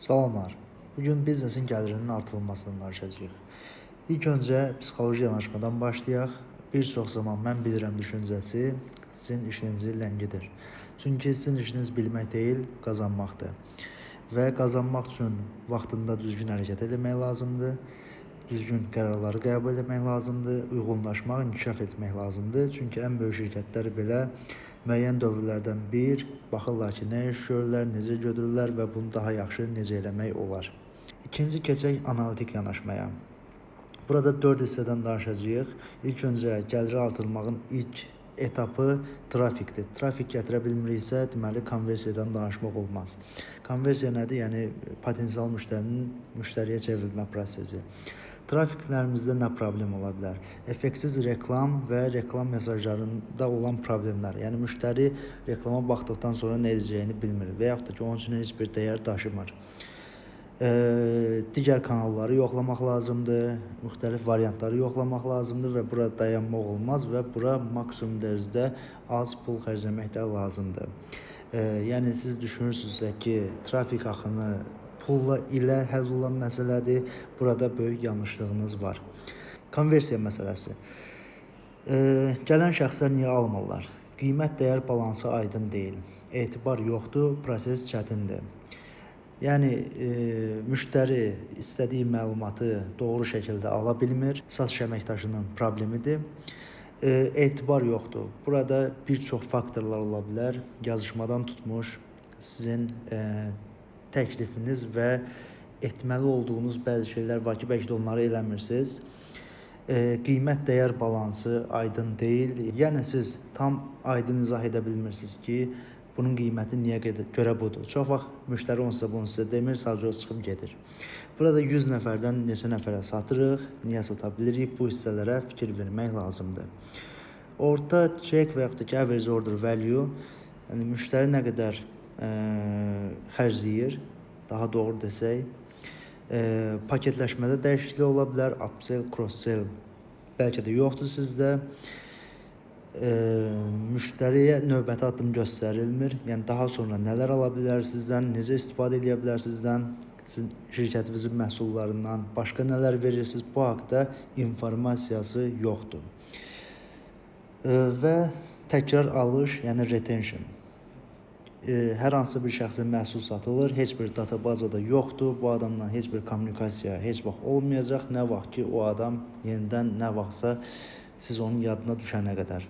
Salamlar. Bugün biznesin gəlirinin artırılmasını danışacağıq. İlk öncə psixoloji yanaşmadan başlayaq. Bir çox zaman mən bilirəm düşüncəsi sizin işinizi ləngidir. Çünki sizin işiniz bilmək deyil, qazanmaqdır. Və qazanmaq üçün vaxtında düzgün hərəkət etmək lazımdır. Düzgün qərarları qəbul etmək lazımdır, uyğunlaşmaq, inkişaf etmək lazımdır. Çünki ən böyük şirkətlər belə müəyyən dövrlərdən bir baxırlar ki, nə iş görürlər, necə götürürlər və bunu daha yaxşı necə eləmək olar. İkinci keçək analitik yanaşmaya. Burada 4 hissədən danışacağıq. İlk öncə gəliri artırmağın ilk etapı trafikdir. Trafik gətirə bilmiriksə, deməli konversiyadan danışmaq olmaz. Konversiya nədir? Yəni potensial müştərinin müştəriyə çevrilmə prosesi. Trafiklərimizdə nə problem ola bilər? Effektsiz reklam və reklam mesajlarında olan problemlər. Yəni müştəri reklama baxdıqdan sonra nə edəcəyini bilmir və yaxud da ki, onun üçün heç bir dəyər daşımır. Digər kanalları yoxlamaq lazımdır, müxtəlif variantları yoxlamaq lazımdır və bura dayanmaq olmaz və bura maksimum dərəcədə az pul xərcləmək də lazımdır. Yəni siz düşünürsünüzsə ki, trafik axını pulla ilə həll olan məsələdir. Burada böyük yanlışlığınız var. Konversiya məsələsi. Gələn şəxslər niyə almırlar? Qiymət dəyər balansı aydın deyil. Etibar yoxdur, proses çətindir. Yəni müştəri istədiyi məlumatı doğru şəkildə ala bilmir. Satış əməkdaşının problemidir. Etibar yoxdur. Burada bir çox faktorlar ola bilər. Yazışmadan tutmuş sizin təklifiniz və etməli olduğunuz bəzi şeylər var ki, bəlkə də onları eləmirsiniz. Qiymət dəyər balansı aydın deyil. Yəni siz tam aydın izah edə bilmirsiniz ki, bunun qiyməti niyə görə budur. Çox vaxt müştəri bunu sizə demir, sadəcə çıxıb gedir. Burada 100 nəfərdən neçə nəfərə satırıq, niyə sata bilirik, bu hissələrə fikir vermək lazımdır. Orta check və yaxud da ki, average order value, yəni müştəri nə qədər xərcləyir, daha doğru desək, paketləşmədə dəyişiklik ola bilər, upsell, cross-sell bəlkə də yoxdur sizdə. Müştəriyə növbəti addım göstərilmir. Yəni daha sonra nələr ala bilər sizdən, necə istifadə edə bilər sizdən, sizin şirkətinizin məhsullarından, başqa nələr verirsiniz, bu haqda informasiyası yoxdur. Və təkrar alış, yəni retention. Hər hansı bir şəxsin məhsul satılır, heç bir databazada yoxdur, bu adamla heç bir kommunikasiya heç vaxt olmayacaq, nə vaxt ki o adam yenidən nə vaxtsa siz onun yadına düşənə qədər.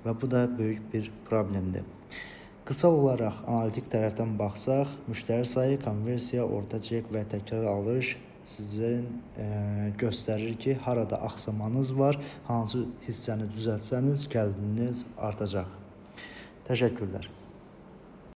Və bu da böyük bir problemdir. Qısa olaraq analitik tərəfdən baxsaq, müştəri sayı, konversiya, orta çek və təkrar alış sizin göstərir ki, harada axsamanız var, hansı hissəni düzəltsəniz gəliriniz artacaq. Təşəkkürlər.